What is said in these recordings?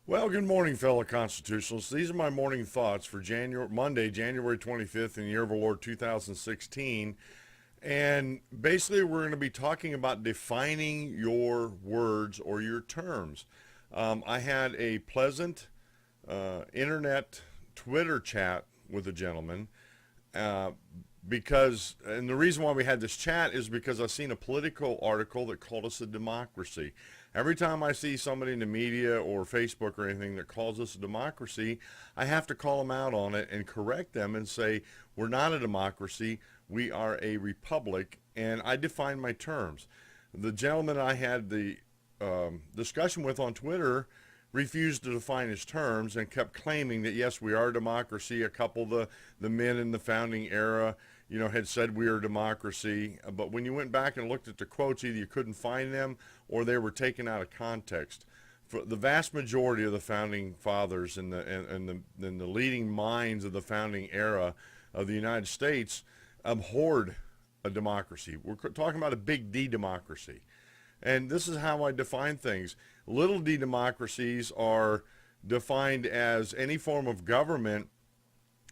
Well, good morning, fellow constitutionalists. These are my morning thoughts for Monday, January 25th in the year of our Lord 2016. And basically, we're going to be talking about defining your words or your terms. I had a pleasant internet Twitter chat with a gentleman uh, and the reason why we had this chat is because I've seen a political article that called us a democracy. Every time I see somebody in the media or Facebook or anything that calls us a democracy, I have to call them out on it and correct them and say, we're not a democracy, we are a republic, and I define my terms. The gentleman I had the discussion with on Twitter refused to define his terms and kept claiming that yes, we are a democracy. A couple of the men in the founding era, had said we are a democracy, but when you went back and looked at the quotes, either you couldn't find them or they were taken out of context. For the vast majority of the founding fathers and the leading minds of the founding era of the United States abhorred a democracy. We're talking about a big D democracy. And this is how I define things. Little d democracies are defined as any form of government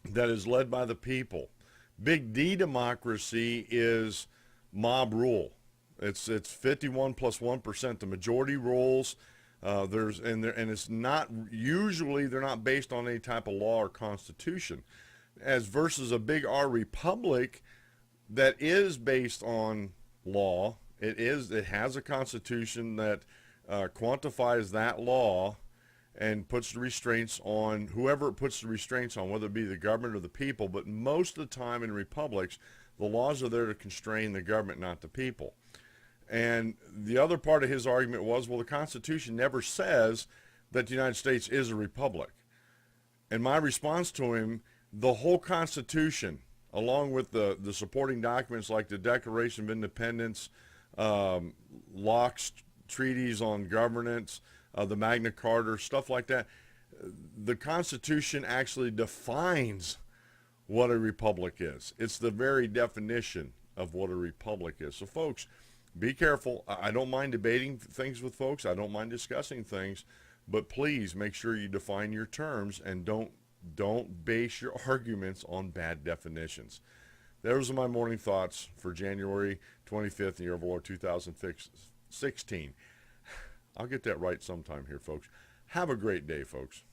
that is led by the people. Big D democracy is mob rule. It's 51 plus 1%. The majority rules. And it's not usually they're not based on any type of law or constitution, as versus a big R republic that is based on law. It has a constitution that quantifies that law and puts the restraints on whoever it puts the restraints on, whether it be the government or the people. But most of the time in republics, the laws are there to constrain the government, not the people. And the other part of his argument was, well, the Constitution never says that the United States is a republic. And my response to him, the whole Constitution, along with the supporting documents like the Declaration of Independence, Locke's treaties on governance, the Magna Carta, stuff like that. The Constitution actually defines what a republic is. It's the very definition of what a republic is. So, folks, be careful. I don't mind debating things with folks. I don't mind discussing things, but please make sure you define your terms and don't base your arguments on bad definitions. Those are my morning thoughts for January 25th, in the year of our Lord 2016. I'll get that right sometime here, folks. Have a great day, folks.